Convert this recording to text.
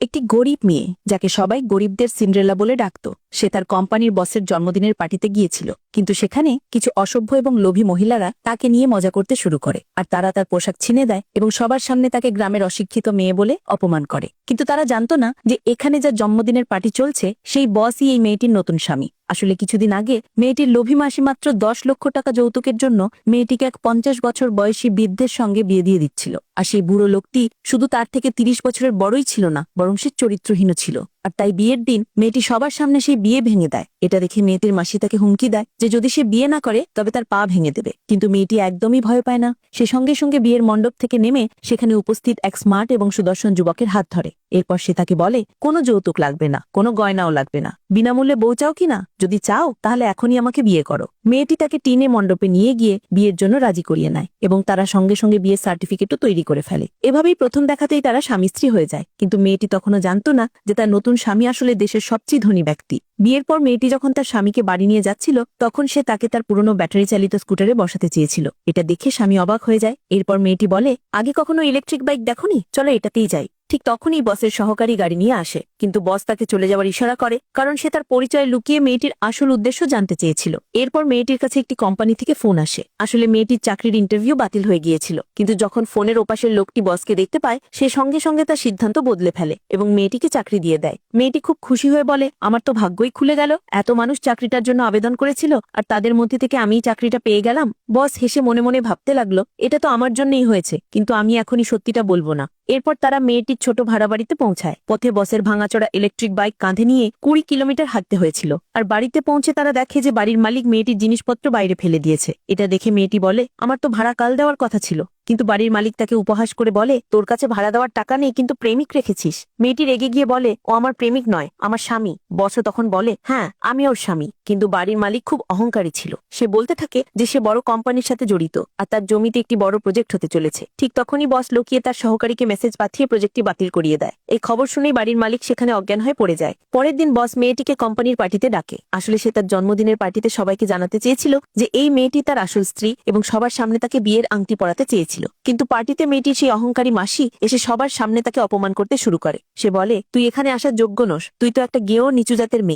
একটি গরিব মেয়ে যাকে সবাই গরিবদের সিন্ড্রেলা বলে ডাকত। সে তার কোম্পানির বসের জন্মদিনের পার্টিতে গিয়েছিল, কিন্তু সেখানে কিছু অসভ্য এবং লোভী মহিলারা তাকে নিয়ে মজা করতে শুরু করে, আর তারা তার পোশাক ছিনে দেয় এবং সবার সামনে তাকে গ্রামের অশিক্ষিত মেয়ে বলে অপমান করে। কিন্তু তারা জানতো না যে এখানে যার জন্মদিনের পার্টি চলছে সেই বসই এই মেয়েটির নতুন স্বামী। আসলে কিছুদিন আগে মেয়েটির লোভী মাসি মাত্র 10 লক্ষ টাকা যৌতুকের জন্য মেয়েটিকে এক 50 বছর বয়সী বৃদ্ধের সঙ্গে বিয়ে দিয়ে দিচ্ছিল। আর সেই বুড়ো লোকটি শুধু তার থেকে 30 বছরের বড়ই ছিল না, বরং সে চরিত্রহীন ছিল। আর তাই বিয়ের দিন মেয়েটি সবার সামনে সেই বিয়ে ভেঙে দেয়। এটা দেখে মেয়েটির মাসি তাকে হুমকি দেয় যে যদি সে বিয়ে না করে তবে তার পা ভেঙে দেবে। কিন্তু মেয়েটি একদমই ভয় পায় না। সে সঙ্গে সঙ্গে বিয়ের মণ্ডপ থেকে নেমে সেখানে উপস্থিত এক স্মার্ট এবং সুদর্শন যুবকের হাত ধরে। এরপর সে তাকে বলে, কোনো যৌতুক লাগবে না, কোনো গয়নাও লাগবে না, বিনামূল্যে বউ চাও কিনা? যদি চাও তাহলে এখনই আমাকে বিয়ে করো। মেয়েটি তাকে টিনে মণ্ডপে নিয়ে গিয়ে বিয়ের জন্য রাজি করিয়ে নেয় এবং তারা সঙ্গে সঙ্গে বিয়ের সার্টিফিকেটও তৈরি করে ফেলে। এভাবেই প্রথম দেখাতেই তারা স্বামী স্ত্রী হয়ে যায়। কিন্তু মেয়েটি তখনও জানতো না যে তার নতুন স্বামী আসলে দেশের সবচেয়ে ধনী ব্যক্তি। বিয়ের পর মেয়েটি যখন তার স্বামীকে বাড়ি নিয়ে যাচ্ছিল তখন সে তাকে তার পুরনো ব্যাটারি চালিত স্কুটারে বসাতে চেয়েছিল। এটা দেখে স্বামী অবাক হয়ে যায়। এরপর মেয়েটি বলে, আগে কখনো ইলেকট্রিক বাইক দেখোনি, চলো এটাতেই যাই। ঠিক তখনই বসের সহকারী গাড়ি নিয়ে আসে, কিন্তু বস তাকে চলে যাওয়ার ইশারা করে, কারণ সে তার পরিচয় লুকিয়ে মেয়েটির আসল উদ্দেশ্য জানতে চেয়েছিল। এরপর মেয়েটির কাছে একটি কোম্পানি থেকে ফোন আসে। আসলে মেয়েটির চাকরির ইন্টারভিউ বাতিল হয়ে গিয়েছিল, কিন্তু যখন ফোনের ওপাশের লোকটি বসকে দেখতে পায় সে সঙ্গে সঙ্গে তার সিদ্ধান্ত বদলে ফেলে এবং মেয়েটিকে চাকরি দিয়ে দেয়। মেয়েটি খুব খুশি হয়ে বলে, আমার তো ভাগ্যই খুলে গেল, এত মানুষ চাকরিটার জন্য আবেদন করেছিল আর তাদের মধ্যে থেকে আমিই চাকরিটা পেয়ে গেলাম। বস হেসে মনে মনে ভাবতে লাগলো, এটা তো আমার জন্যই হয়েছে, কিন্তু আমি এখনই সত্যিটা বলবো না। এরপর তারা মেয়েটির ছোট ভাড়া বাড়িতে পৌঁছায়। পথে বসের ভাঙাচোরা ইলেকট্রিক বাইক কাঁধে নিয়ে 20 কিলোমিটার হাঁটতে হয়েছিল। আর বাড়িতে পৌঁছে তারা দেখে যে বাড়ির মালিক মেয়েটির জিনিসপত্র বাইরে ফেলে দিয়েছে। এটা দেখে মেয়েটি বলে, আমার তো ভাড়া কাল দেওয়ার কথা ছিল। কিন্তু বাড়ির মালিক তাকে উপহাস করে বলে, তোর কাছে ভাড়া দেওয়ার টাকা নেই কিন্তু প্রেমিক রেখেছিস। মেয়েটি রেগে গিয়ে বলে, ও আমার প্রেমিক নয়, আমার স্বামী। বসও তখন বলে, হ্যাঁ আমি ওর স্বামী। কিন্তু বাড়ির মালিক খুব অহংকারী ছিল। সে বলতে থাকে যে সে বড় কোম্পানির সাথে জড়িত আর তার জমিতে একটি বড় প্রজেক্ট হতে চলেছে। ঠিক তখনই বস লুকিয়ে তার সহকারীকে মেসেজ পাঠিয়ে প্রজেক্টটি বাতিল করিয়ে দেয়। এই খবর শুনেই বাড়ির মালিক সেখানে অজ্ঞান হয়ে পড়ে যায়। পরের দিন বস মেয়েটিকে কোম্পানির পার্টিতে ডাকে। আসলে সে তার জন্মদিনের পার্টিতে সবাইকে জানাতে চেয়েছিল যে এই মেয়েটি তার আসল স্ত্রী এবং সবার সামনে তাকে বিয়ের আংটি পরাতে চেয়েছিল। কিন্তু পার্টিতে মেয়েটির সেই অহংকারী মাসি এসে সবার সামনে তাকে অপমান করতে শুরু করে। সে বলে, তুই এখানে আসার যোগ্য নস, তুই তো একটা গেঁয়ো নিচু জাতের মেয়ে।